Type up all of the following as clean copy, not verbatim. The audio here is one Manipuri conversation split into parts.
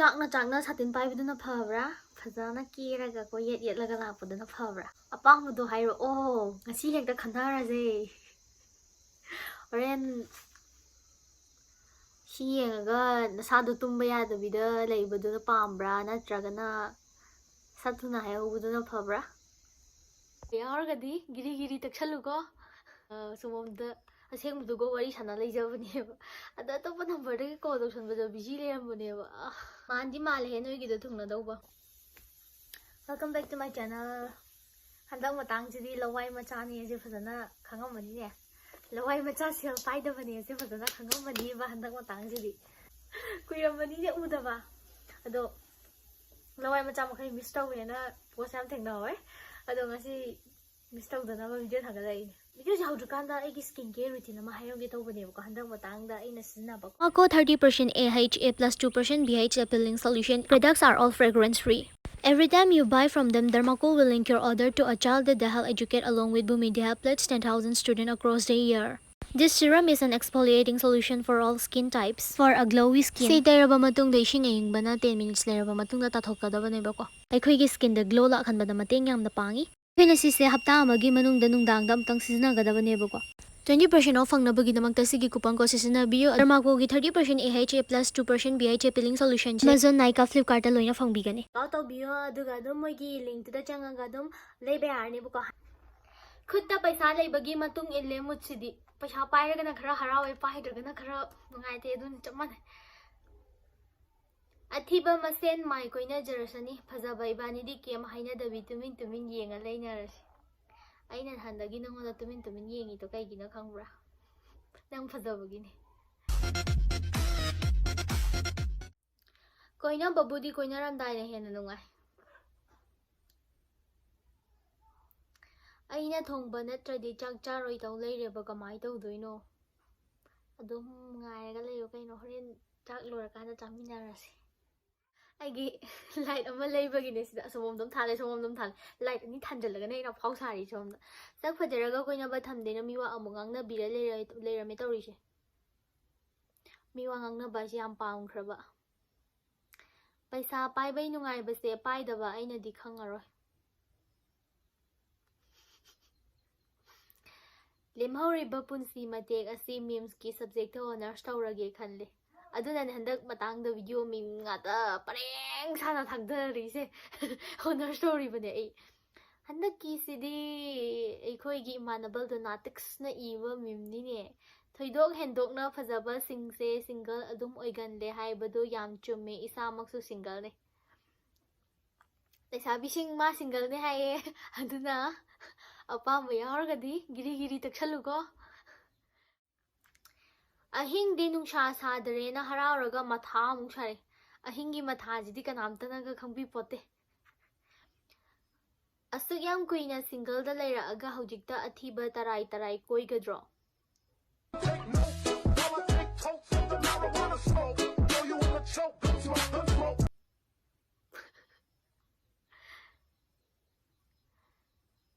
ꯆꯥꯛꯅ ꯆꯥꯛꯅ ꯁꯥꯇꯤꯟ ꯄꯥꯏꯕꯗꯨꯅ ꯐꯕ꯭ꯔꯥ ꯐꯖꯅ ꯀꯦꯔꯒ ꯀꯣ ꯌꯦꯠ ꯌꯦꯠꯂꯒ ꯂꯥꯛꯄꯗꯨꯅ ꯐꯕ꯭ꯔꯥ ꯑꯄꯥꯝꯕꯗꯣ ꯍꯥꯏꯔꯛꯑꯣ ꯉꯁꯤ ꯍꯦꯛꯇ ꯈꯟꯅꯔꯁꯦ ꯍꯣꯔꯦꯟ ꯁꯤ ꯌꯦꯡꯉꯒ ꯅꯁꯥꯗꯣ ꯇꯨꯝꯕ ꯌꯥꯗꯕꯤꯗ ꯂꯩꯕꯗꯨꯅ ꯄꯥꯝꯕ꯭ꯔꯥ ꯅꯠꯇ꯭ꯔꯒꯅ ꯁꯠ ꯊꯨꯅ ꯍꯥꯏꯍꯧꯕꯗꯨꯅ ꯐꯕ꯭ꯔꯥ ꯌꯥꯎꯔꯒꯗꯤ ꯒꯤꯔꯤ ꯒꯤꯔꯤ ꯇꯛꯁꯜꯂꯨꯀꯣ ꯁꯣꯝꯗ ꯑꯁꯦꯡꯕꯗꯨꯒ ꯋꯥꯔꯤ ꯁꯥꯟꯅ ꯂꯩꯖꯕꯅꯦꯕ ꯑꯗ ꯑꯇꯣꯞꯄ ꯅꯝꯕꯔꯗꯒꯤ ꯀꯣꯜ ꯇꯧꯁꯟꯕꯗꯣ ꯕꯤꯖꯤ ꯂꯩꯔꯝꯕꯅꯦꯕ ꯃꯥꯟꯗꯤ ꯃꯥꯜꯂꯦꯍꯦ ꯅꯣꯏꯒꯤꯗꯣ ꯊꯨꯡꯅꯗꯧꯕ welcome back to my channel ꯍꯟꯗꯛ ꯃꯇꯥꯡꯁꯤꯗꯤ ꯂꯋꯥꯏ ꯃꯆꯥꯅꯦꯁꯦ ꯐꯖꯅ ꯈꯪꯉꯝꯃꯅꯤꯅꯦ ꯂꯋꯥꯏ ꯃꯆꯥ ꯁꯦꯜ ꯄꯥꯏꯗꯕꯅꯦꯁꯦ ꯐꯖꯅ ꯈꯪꯉꯝꯃꯅꯤꯕ ꯍꯟꯗꯛ ꯃꯇꯥꯡꯁꯤꯗꯤ ꯀꯨꯏꯔꯝꯃꯅꯤꯅꯦ ꯎꯗꯕ ꯑꯗꯣ ꯂꯋꯥꯏ ꯃꯆा ꯃꯈꯩ ꯃꯤꯁ ꯇꯧꯋꯦꯅ ꯄꯣꯁ ꯌꯥꯝ ꯊꯦꯡꯅꯍꯧꯋꯦ ꯑꯗꯣ ꯉꯁꯤ ꯃꯤꯁ ꯇꯧꯗꯅꯕ ꯚꯤꯗꯤꯑꯣ ꯊꯥꯒꯠꯂꯛꯏꯅꯦ ꯚꯤꯗꯤꯑꯣꯁꯦ ꯍꯧꯗ꯭ꯔꯤꯀꯥꯟꯗ ꯑꯩꯒꯤ ꯁ꯭ꯀꯤꯟ ꯀꯦꯌꯔ ꯔꯨꯇꯤꯟ ꯑꯃ ꯍꯥꯏꯔꯝꯒꯦ ꯇꯧꯕꯅꯦꯕꯀꯣ ꯍꯟꯗꯛ ꯃꯇꯥꯡꯗ ꯑꯩꯅ ꯁꯤꯖꯤꯟꯅꯕ Marco 30% AHA plus 2% BHA peeling solution. Products are all fragrance free. Every time you buy from them, Dermaco will link your order to a child that they help educate along with Bhumi. They have pledged 10,000 students across the year. This serum is an exfoliating solution for all skin types for a glowy skin. Say tairaba matungda ising ayingbana 10 minutes lairaba matungda tathokadabanebako. Aikoigi skin da glow lakhanbada mateng yamna pangi. Aina sise hapta amagi manungda nungdangda amtang sizinagadabanebako. 20% off fangnabagidamagta sigi coupon ko sisinabiyo. Dermaco gi 30% AHA plus 2% BHA peeling solution. Amazon, Nykaa, Flipkart ta loina fangbigani. Tawbiyo aduga adum moigi link tuda changaga adum leiba yarnebako. Khutta paisa leibagi matung ille mutsidi. Paisa pairagana khara harawe paidragana khara nungaite adun chap manai. Athiba masen mai koina jarasani phajaba ibanidi kem hainadabi tumin tumin yenga leinarasi. Aina handagi nangoda tumin tumin yengi to kaigina khangbra. Nang phajabagini. Koina babudi koina ramdaina hena nungai. Aina thongba natradi chak charoi taw leireba kamai tawdoino. Adum ngairaga leyo kaino horen chak lorakanda chaminarasi. Aigi light ama leibagine sida somomdom thale light ani thanjalaga nei na phau sari somda sak phajaraga koina ba thamdena miwa amungang na bira leirame tawrise miwa ngangna ba si am paungkraba paisa paibai nungai base paidaba aina di khangaroi lemhauriba punsi matek asi memes ki subject to honors tawrage khanle aduna handak matang da video meme ngata pareng sana thagdarise honor story bane ai handak ki sidi ekhoi gi manabal do natics na iwa meme ni ne thoidok hendok na phajaba singse single adum oigan le haibado yam chumme isamaksu single ne lesabi sing ma single ne haye aduna apam yaurgadi giri giri taksaluko Ahing di nungsha sadarena harauraga matha amuk sare. Ahingi mathajidi kanamtanaga khangbi pote. Asuk yam kuina single da leiraaga hojikta athiba tarai tarai koigadro.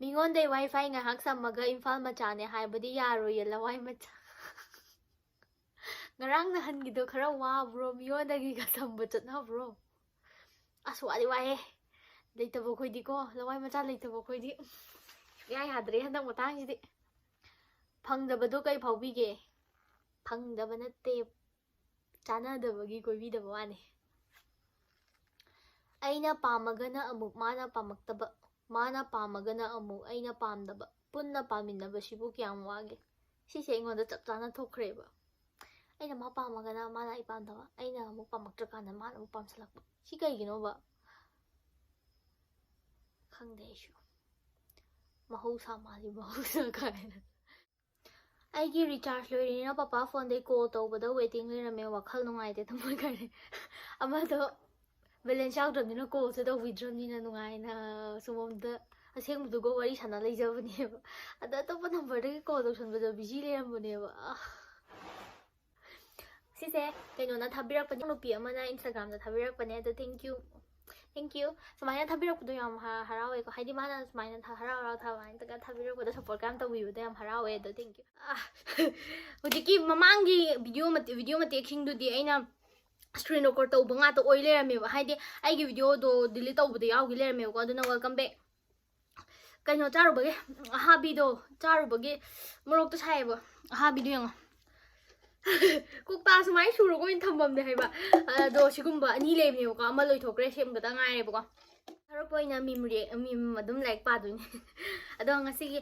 Mingonde wifi ngahak samaga Imphal machane haibadi yaroye lawai macha. Ngarang nahangido khara wa bro miyodagi ga samba chatna bro aswadi wae leitabo khoidi ko lawai macha leitabo khoidi yai hadre handak matang sidi phangdabado kai phawbige phangdaba natte chanadabagi koibidaba wani aina pamagana amuk mana pamaktaba mana pamagana amuk aina pamdaba punna paminaba sibu kyam wage sise ingoda chap chana thokhreba aina ma pamagana mana ipamdaba aina amuk pamaktrakana mana amuk pamsalakba si kaiginoba khangde aishu mahousa mali mahousa kaina aigi recharge loirina papa phone dei call tawbada waiting leirame wakhal nungaite thamoi kare amado balance yaudramnina call se tawidramnina nungaina somomda asengmudugo wari sana leijabneba ada atoppa number dagi call tawsanbada busy leirambaneba Sise, kaino na thabirak pa nupi amana Instagram na thabirak pa neto thank you sumaya thabirak pa do yam harawe ko haidi mana sumaya haraw thawain taga thabirak pa do support kam tawi do yam harawe do thank you hojiki mamangi video mate king du di aina screen record tꯧba ngata oil lerameba haidi aigi video do delete tꯧbada yawgi lerameba aduna welcome back kaino charubage habi do charubage morok to saiba habi do yang kukta sumai suru ko in thambam de haiba do sigumba ani lebne ko ama loi thokre sem gada ngai ba ko tharo poina mim adum like pa dun ado ngasi gi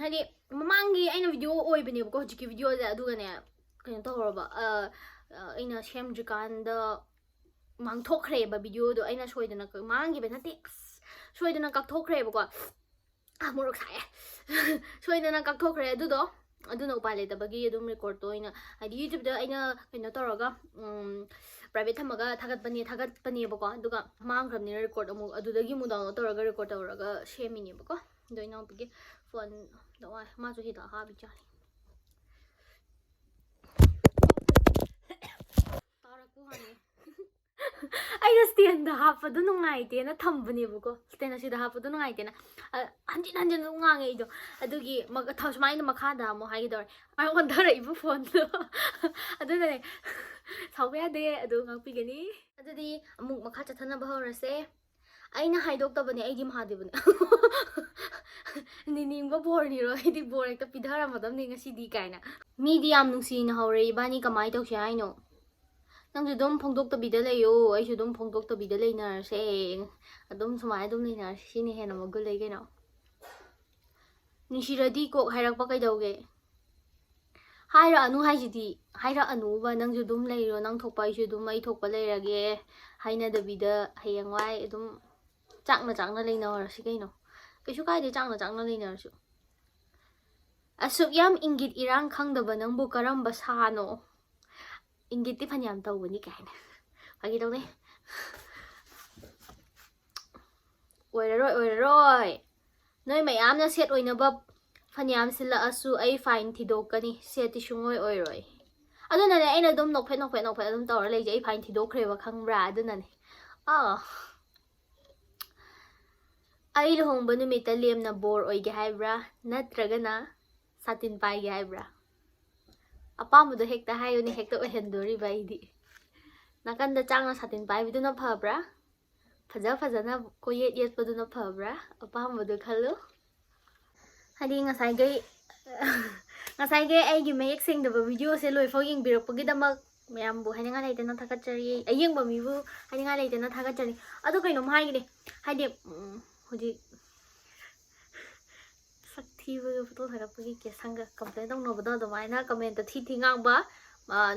haidi mamangi aina video oibane ko hojiki video da aduga ne kaino tawraba aina semjikanda mang thokre ba video do aina soidana mangi be nati soidana kak thokre ba ko morok sae soidana kak thokre adu do aduna upale tabagi adum record to ina adi youtube da aina kaino tawraga private thamaga thagat pani ba ko aduga mang khamni record amu adudagi mu download tawraga record tawraga semini ba ko do ina pigi phone do ma chu hi da ha bi chali aina stand da hapadu nungaite na thambani buko stand asida hapadu nungaite na hanjin nungange ido adugi mag thawsmai na makha da mo hai dor ai on dara ibu phone do aduna ne thawya de adu ngakpi gani adudi amuk makha chathana bahorase aina haidok tabani aigi mahadebani niningba borni ro idi bor ekta pidhara madam ni ngasi di kaina midi am nungsi na hore ibani kamai tawsi aino nang dum phongdok tabida leyo ai su dum phongdok tabida leina se adum sumai dum leina sini hena magul lei geno nishiradi ko hairak pa kai dauge haira anu haijidi haira anu ba nang ju dum leiro nang thokpa ai su dum ai thokpa leirage haina dabida hayangwai adum chakna leina or si geno kaisu kai de chakna leina su asuk yam ingit irang khangdaba nangbu karamba sano ingiti phanyam tawbani kaina agi dawne oiraroi noi mayamna set oinaba phanyam sila asu ai fine thidokani seti sungoi oiroi aduna ne aina dum nokphet adum tawra leje ai fine thidokhreba khangbra aduna ne ai lohongba numita lemna bor oige haibra natragana satin paige haibra apamdo hekta hayuni hekta ohendori baidi nakanda changna satin pai biduna phabra phajana ko yet paduna phabra apamdo khalu hadi ngasai gai ai gi mayek sing da video se loi fo ying birok pagi damak mayam bu haninga leitena thakachari ayeng ba mi bu haninga leitena thakachari adu kaino mai gi hadi hodi sakthi photo tharapagi ke sanga complain dong no bada do maina comment thi ngang ba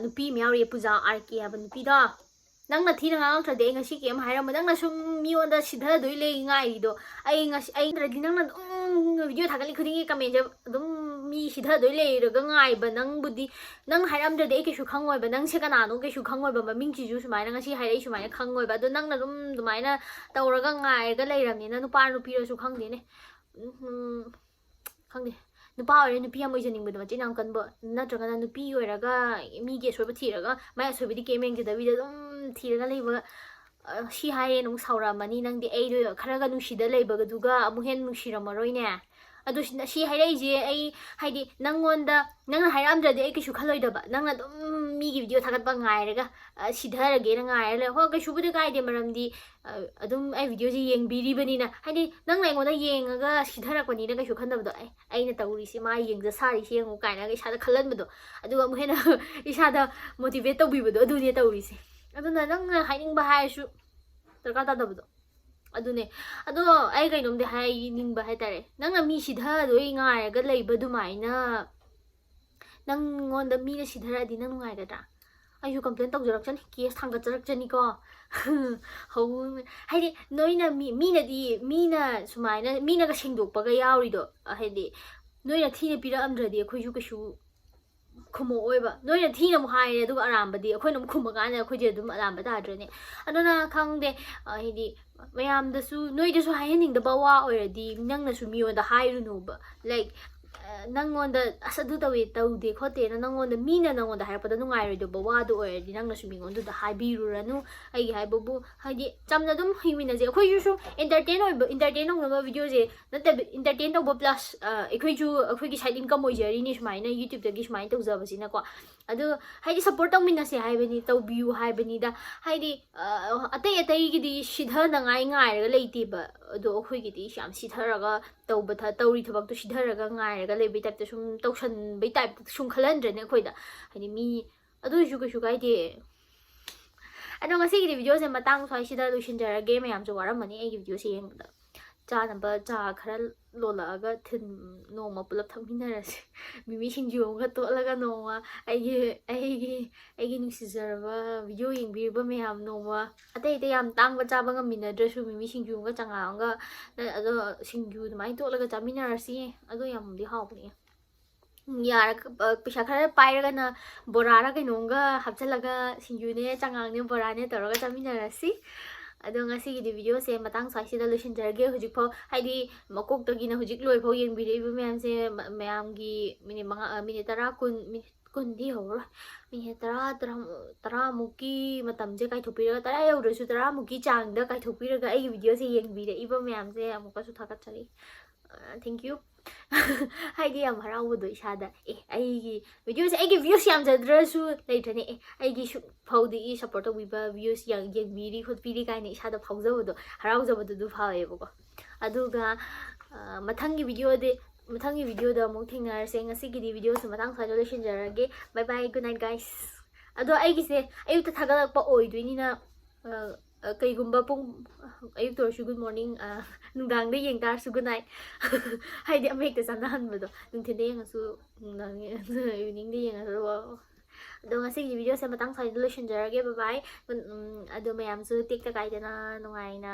nupi myari puja rk ha nupi da nang na thi ngang thade ngasi kem haira madang na sum mi onda sidha doi le ngai do ai ngasi ai radi nang na video thagali khudingi comment dum mi sidha doi le raga ngai ba nang budi nang hairam de ke shu khangoi ba nang se kana no ke shu khangoi ba ming chi ju sumaina ngasi hairai sumaina khangoi ba do nang na dum dumaina tawraga ngai ga leiramni na nupa nupi ro su khangde ne khangde nupa ore nupi am oijaning bada machin am kanba natragana nupi oiraga mi ge soiba thiraga mai soiba di kemeng de david dum thiraga leiba si haye nung saura mani nang di ai do kharaga nungsida leiba ga duga amu hen nungsira maroi ne adu si hairai je ai haidi nangonda nang hairam drade ai kishu khaloi daba nang dum mi gi video thagat ba ngai raga sidharage na ngai le ho kishu budi kai de maramdi adum ai video ji yeng biri bani na haidi nang lai ngoda yengaga sidharak bani na kishu khandab do ai na tawri si ma yeng ja sari si yengu kai na ga isa da khalan bado adu amu hena isa da motivate tawbi bado adu ne tawri si adu na nang haining ba hai su tarka ta dabdo adune ado ai kainom de hai ningba hai tare nang mi sidha doi ngai ga leiba dumaina nang ngonda mi na sidhara di nang ngai ga da ayu complain tok jarak chan case thang ga jarak chani ko ho hai di noi na mi na sumaina mi na ga sengdok pa ga yauri do hai di noi na thina pira amdra di khoi ju ka shu khumo oiba noi na thina mu hai re du aramba di khoi nom khuma ga na khoi je dum aramba da dre ne aduna khangde hai di mayam da su noi da su hai ning da ba wa oira di nang na su mi on da hai ru no ba like ꯅꯪꯉꯣꯟꯗ ꯑꯁ ꯑꯗꯨ ꯇꯧꯋꯦ ꯇꯧꯗꯦ ꯈꯣꯠꯇꯦꯅ ꯅꯪꯉꯣꯟꯗ ꯃꯤꯅ ꯅꯪꯉꯣꯟꯗ ꯍꯥꯏꯔꯛꯄꯗ ꯅꯨꯡꯉꯥꯏꯔꯣꯏꯗꯕ ꯋꯥꯗꯣ ꯑꯣꯏꯔꯗꯤ ꯅꯪꯅꯁꯨ ꯃꯤꯉꯣꯟꯗꯨꯗ ꯍꯥꯏꯕꯤꯔꯨꯔꯅꯨ ꯑꯩꯒꯤ ꯍꯥꯏꯕꯕꯨ ꯍꯥꯏꯗꯤ ꯆꯝꯅ ꯑꯗꯨꯝ ꯍꯤꯡꯃꯤꯟꯅꯁꯦ ꯑꯩꯈꯣꯏꯁꯨ ꯏꯟꯇꯔꯇꯦꯟ ꯇꯧꯅꯕ ꯚꯤꯗꯤꯑꯣꯁꯦ ꯅꯠꯇꯕ ꯏꯟꯇꯔꯇꯦꯟ ꯇꯧꯕ ꯄ꯭ꯂꯁ ꯑꯩꯈꯣꯏꯁꯨ ꯑꯩꯈꯣꯏꯒꯤ ꯁꯥꯏꯠ ꯏꯟꯀꯝ ꯑꯣꯏꯖꯔꯤꯅꯤ ꯁꯨꯃꯥꯏꯅ ꯌꯨꯇ꯭ꯌꯨꯕꯇꯒꯤ ꯁꯨꯃꯥꯏꯅ ꯇꯧꯖꯕꯁꯤꯅꯀꯣ ꯑꯗꯨ ꯍꯥꯏꯗꯤ ꯁꯞꯄꯣꯔꯠ ꯇꯧꯃꯤꯟꯅꯁꯦ ꯍꯥꯏꯕꯅꯤ ꯇꯧꯕꯤꯌꯨ ꯍꯥꯏꯕꯅꯤꯗ ꯍꯥꯏꯗꯤ ꯑꯇꯩ ꯑꯇꯩꯒꯤꯗꯤ ꯁꯤꯊꯅꯉꯥꯏ ꯉꯥꯏꯔꯒ ꯂꯩꯇꯦꯕ ꯑꯗꯣ ꯑꯩꯈꯣꯏꯒꯤꯗꯤ ꯌꯥꯝ ꯁꯤꯊꯔꯒ ꯇꯧꯔꯤ ꯊꯕꯛꯇꯣ ꯁꯤꯊꯔꯒ ꯉꯥꯏꯔꯒ ꯂꯩꯕꯩ ꯇꯥꯏꯞꯇ ꯁꯨꯝ ꯇꯧꯁꯟꯕꯩ ꯇꯥꯏꯞꯇ ꯁꯨꯝ ꯈꯜꯍꯟꯗ꯭ꯔꯦꯅꯦ ꯑꯩꯈꯣꯏꯗ ꯍꯥꯏꯗꯤ ꯃꯤ ꯑꯗꯨꯏꯁꯨ ꯀꯩꯁꯨ ꯀꯥꯏꯗꯦ ꯑꯗꯣ ꯉꯁꯤꯒꯤꯗꯤ ꯚꯤꯗꯤꯑꯣꯁꯦ ꯃꯇꯥꯡ ꯁ꯭ꯋꯥꯏꯁꯤꯗ ꯂꯣꯏꯁꯤꯟꯖꯔꯒꯦ ꯃꯌꯥꯝꯁꯨ ꯋꯥꯔꯝꯃꯅꯤ ꯑꯩꯒꯤ ꯚꯤꯗꯤꯑꯣꯁꯦ ꯌꯦꯡꯕꯗ ꯆꯥꯅꯕ ꯆꯥ ꯈꯔ ꯂꯣꯜꯂꯛꯑꯒ ꯅꯣꯡꯃ ꯄꯨꯂꯞ ꯊꯛꯃꯤꯟꯅꯔꯁꯤ ꯃꯤꯃꯤ ꯁꯤꯡꯖꯨ ꯑꯃꯒ ꯇꯣꯠꯂꯒ ꯅꯣꯡꯃ ꯑꯩꯒꯤ ꯅꯨꯡꯁꯤꯖꯔꯕ ꯚꯤꯗꯤꯑꯣ ꯌꯦꯡꯕꯤꯔꯤꯕ ꯃꯌꯥꯝ ꯅꯣꯡꯃ ꯑꯇꯩ ꯌꯥꯝ ꯇꯥꯡꯕ ꯆꯥꯕ ꯉꯝꯃꯤꯟꯅꯗ꯭ꯔꯁꯨ ꯃꯤꯃꯤ ꯁꯤꯡꯖꯨ ꯑꯃꯒ ꯆꯉꯥꯡ ꯑꯃꯒ ꯑꯗꯣ ꯁꯤꯡꯖꯨ ꯑꯗꯨꯃꯥꯏꯅ ꯇꯣꯠꯂꯒ ꯆꯥꯃꯤꯟꯅꯔꯁꯤ ꯑꯗꯣ ꯌꯥꯝꯗꯤ ꯍꯥꯎꯕꯅꯦ ꯄꯩꯁꯥ ꯈꯔ ꯄꯥꯏꯔꯒꯅ ꯕꯣꯔꯥꯔ ꯀꯩꯅꯣꯝꯒ ꯍꯥꯞꯆꯤꯜꯂꯒ ꯁꯤꯡꯖꯨꯅꯦ ꯆꯉꯥꯡꯅꯦ ꯕꯣꯔꯥꯅꯦ ꯇꯧꯔꯒ ꯆꯥꯃꯤꯟꯅꯔꯁꯤ ꯑꯗꯣ ꯉꯁꯤꯒꯤꯗꯤ ꯚꯤꯗꯤꯑꯣꯁꯦ ꯃꯇꯥꯡ ꯁ꯭ꯋꯥꯏꯁꯤꯗ ꯂꯣꯏꯁꯤꯟꯖꯔꯒꯦ ꯍꯧꯖꯤꯛꯐꯥꯎ ꯍꯥꯏꯗꯤ ꯃꯀꯣꯛꯇꯒꯤꯅ ꯍꯧꯖꯤꯛ ꯂꯣꯏꯐꯥꯎ ꯌꯦꯡꯕꯤꯔꯛꯏꯕ ꯃꯌꯥꯝꯁꯦ ꯃꯌꯥꯝꯒꯤ ꯃꯤꯅꯤꯠ 10 ꯃꯤꯅꯤꯠ 10ꯗꯤ ꯍꯧꯔꯣꯏ ꯃꯤꯅꯤꯠ 10-10ꯃꯨꯛꯀꯤ ꯃꯇꯝꯁꯦ ꯀꯥꯏꯊꯣꯛꯄꯤꯔꯒ 10 ꯌꯧꯗ꯭ꯔꯁꯨ 10ꯃꯨꯛꯀꯤ ꯆꯥꯡꯗ ꯀꯥꯏꯊꯣꯛꯄꯤꯔꯒ ꯑꯩꯒꯤ ꯚꯤꯗꯤꯑꯣꯁꯦ ꯌꯦꯡꯕꯤꯔꯛꯏꯕ ꯃꯌꯥꯝꯁꯦ ꯑꯃꯨꯛꯀꯁꯨ ꯊꯥꯒꯠꯆꯔꯤ ꯊꯦꯡꯛ ꯌꯨ ꯍꯥꯏꯗꯤ ꯌꯥꯝ ꯍꯔꯥꯎꯕꯗꯣ ꯏꯁꯥꯗ ꯑꯩꯒꯤ ꯚꯤꯌꯨꯁ ꯌꯥꯝꯖꯗ꯭ꯔꯁꯨ ꯂꯩꯇ꯭ꯔꯅꯦ ꯑꯩꯒꯤ ꯐꯥꯎꯗꯒꯤ ꯁꯞꯄꯣꯔꯠ ꯇꯧꯕꯤꯕ ꯚꯤꯌꯨꯁ ꯌꯦꯡꯕꯤꯔꯤ ꯈꯣꯠꯄꯤꯔꯤ ꯀꯥꯏꯅ ꯏꯁꯥꯗ ꯐꯥꯎꯖꯕꯗꯣ ꯍꯔꯥꯎꯖꯕꯗꯨ ꯐꯥꯎꯋꯦꯕꯀꯣ ꯑꯗꯨꯒ ꯃꯊꯪꯒꯤ ꯚꯤꯗꯤꯑꯣꯗ ꯑꯃꯨꯛ ꯊꯦꯡꯅꯔꯁꯦ ꯉꯁꯤꯒꯤꯗꯤ ꯚꯤꯗꯤꯑꯣꯁꯦ ꯃꯇꯥꯡ ꯁ꯭ꯋꯥꯏꯗ ꯂꯣꯏꯁꯤꯟꯖꯔꯒꯦ ꯕꯥꯏ ꯕꯥꯏ ꯒꯨꯗ ꯅꯥꯏꯠ ꯒꯥꯏꯁ ꯑꯗꯣ ꯑꯩꯒꯤꯁꯦ ꯑꯌꯨꯛꯇ ꯊꯥꯒꯠꯂꯛꯄ ꯑꯣꯏꯗꯣꯏꯅꯤꯅ ꯀꯩꯒꯨꯝꯕ ꯄꯨꯡ ꯑꯌꯨꯛꯇ ꯑꯣꯏꯔꯁꯨ ꯒꯨꯗ ꯃꯣꯔꯅꯤꯡ ꯅꯨꯡꯗꯥꯡꯗ ꯌꯦꯡ ꯇꯥꯔꯁꯨ ꯒꯨꯗ ꯅꯥꯏꯠ ꯍꯥꯏꯗꯤ ꯑꯃ ꯍꯦꯛꯇ ꯆꯥꯟꯅꯍꯟꯕꯗꯣ ꯅꯨꯡꯊꯤꯟꯗ ꯌꯦꯡꯉꯁꯨ ꯏꯚꯤꯅꯤꯡꯗ ꯌꯦꯡꯉꯁꯨ ꯑꯗꯣ ꯉꯁꯤꯒꯤ ꯚꯤꯗꯤꯑꯣꯁꯦ ꯃꯇꯥꯡ ꯁ꯭ꯋꯥꯏꯗ ꯂꯣꯏꯁꯤꯟꯖꯔꯒꯦ ꯕꯥꯏ ꯑꯗꯣ ꯃꯌꯥꯝꯁꯨ ꯇꯦꯛꯇ ꯀꯥꯏꯗꯅ ꯅꯨꯡꯉꯥꯏꯅ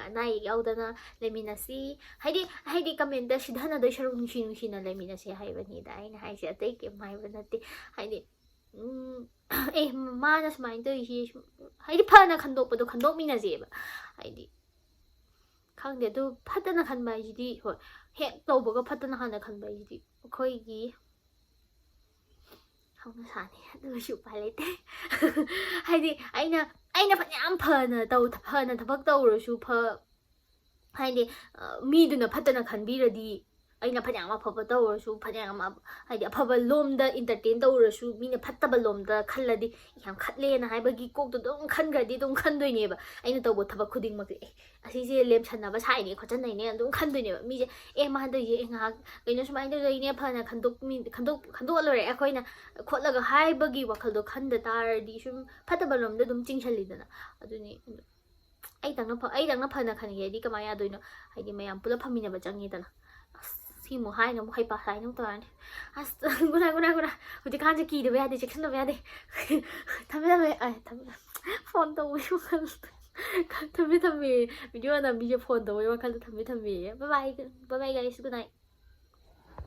ꯑꯅꯥ ꯑꯌꯦꯛ ꯌꯥꯎꯗꯅ ꯂꯩꯃꯤꯟꯅꯁꯤ ꯍꯥꯏꯗꯤ ꯀꯃꯦꯟꯇ ꯁꯤꯙꯅꯗꯣꯏ ꯁꯔꯨꯛ ꯅꯨꯡꯁꯤꯅ ꯂꯩꯃꯤꯟꯅꯁꯤ ꯍꯥꯏꯕꯅꯤꯗ ꯑꯩꯅ ꯍꯥꯏꯁꯦ ꯑꯇꯩ ꯀꯩꯝ ꯍꯥꯏꯕ ꯅꯠꯇꯦ ꯍꯥꯏꯗꯤ ꯃꯥꯅ ꯁꯨꯃꯥꯏꯅ ꯇꯧꯔꯤꯁꯤ ꯍꯥꯏꯗꯤ ꯐꯅ ꯈꯟꯗꯣꯛꯄꯗꯣ ꯈꯟꯗꯣꯛꯃꯤꯟꯅꯁꯦꯕ ꯍꯥꯏꯗꯤ ꯈꯪꯗꯦ ꯑꯗꯨ ꯐꯠꯇꯅ ꯈꯟꯕ ꯍꯥꯏꯁꯤꯗꯤ ꯍꯣꯏ ꯍꯦꯛ ꯇꯧꯕꯒ ꯐꯠꯇꯅ ꯍꯥꯟꯅ ꯈꯟꯕ ꯍꯥꯏꯁꯤꯗꯤ ꯑꯩꯈꯣꯏꯒꯤ ꯍꯧꯅꯁꯥꯅꯤ ꯑꯗꯨꯁꯨ ꯎꯄꯥꯏ ꯂꯩꯇꯦ ꯍꯥꯏꯗꯤ ꯑꯩꯅ ꯐꯅꯌꯥꯝ ꯐꯅ ꯊꯕꯛ ꯇꯧꯔꯁꯨ ꯍꯥꯏꯗꯤ ꯃꯤꯗꯨꯅ ꯐꯠꯇꯅ ꯈꯟꯕꯤꯔꯗꯤ ꯑꯩꯅ ꯐꯅꯌꯥꯝ ꯑꯐꯕ ꯇꯧꯔꯁꯨ ꯐꯅꯌꯥꯝ ꯍꯥꯏꯗꯤ ꯑꯐꯕ ꯂꯣꯝꯗ ꯏꯟꯇꯔꯇꯦꯟ ꯇꯧꯔꯁꯨ ꯃꯤꯅ ꯐꯠꯇꯕ ꯂꯣꯝꯗ ꯈꯜꯂꯗꯤ ꯌꯥꯝ ꯈꯠꯂꯦꯅ ꯍꯥꯏꯕꯒꯤ ꯀꯣꯛꯇꯣ ꯑꯗꯨꯝ ꯈꯟꯈ꯭ꯔꯗꯤ ꯑꯗꯨꯝ ꯈꯟꯗꯣꯏꯅꯦꯕ ꯑꯩꯅ ꯇꯧꯕ ꯊꯕꯛ ꯈꯨꯗꯤꯡꯃꯛꯁꯦ ꯑꯁꯤꯁꯦ ꯂꯦꯝꯁꯟꯅꯕ ꯁꯥꯏꯅꯦ ꯈꯣꯠꯆꯟꯅꯩꯅꯦ ꯑꯗꯨꯝ ꯈꯟꯗꯣꯏꯅꯦꯕ ꯃꯤꯁꯦ ꯃꯥ ꯍꯟꯗꯛꯁꯦ ꯉꯥꯏꯍꯥꯛ ꯀꯩꯅꯣ ꯁꯨꯃꯥꯏꯅ ꯇꯧꯗꯣꯏꯅꯦ ꯐꯅ ꯈꯟꯗꯣꯛꯑ ꯂꯣꯏꯔꯦ ꯑꯩꯈꯣꯏꯅ ꯈꯣꯠꯂꯒ ꯍꯥꯏꯕꯒꯤ ꯋꯥꯈꯜꯗꯣ ꯈꯟꯗ ꯇꯥꯔꯗꯤ ꯁꯨꯝ ꯐꯠꯇꯕ ꯂꯣꯝꯗ ꯑꯗꯨꯝ ꯆꯤꯡꯁꯤꯜꯂꯤꯗꯅ ꯑꯗꯨꯅꯤ ꯑꯩꯇꯪꯅ ꯐꯅ ꯈꯟꯒꯦꯗꯤ ꯀꯃꯥꯏꯅ ꯌꯥꯗꯣꯏꯅꯣ ꯍꯥꯏꯗꯤ ꯃꯌꯥꯝ ꯄꯨꯂꯞ ꯐꯝꯃꯤꯟꯅꯕ ꯆꯪꯉꯤꯗꯅ ꯑꯁ ꯁꯤꯃꯨꯛ ꯍꯥꯏꯅ ꯑꯃꯨꯛ ꯍꯩꯄꯥ ꯁꯥꯏꯅ ꯑꯃꯨꯛ ꯇꯧꯔꯅꯤ ꯑꯁ ꯒꯨꯅꯥ ꯍꯧꯖꯤꯛꯀꯥꯟꯁꯦ ꯀꯤꯗꯕ ꯌꯥꯗꯦ ꯆꯦꯛꯁꯤꯟꯗꯕ ꯌꯥꯗꯦ ꯊꯝꯃꯦ ꯐꯣꯟ ꯇꯧꯕꯒꯤ ꯋꯥꯈꯜꯗ ꯊꯝꯃꯦ ꯚꯤꯗꯤꯑꯣ ꯅꯝꯕꯤꯁꯦ ꯐꯣꯟ ꯇꯧꯕꯒꯤ ꯋꯥꯈꯜꯗ ꯊꯝꯃꯦ ꯕꯥꯏ ꯕꯥꯏ ꯒꯥꯏꯁ ꯒꯨꯗ ꯅꯥꯏꯠ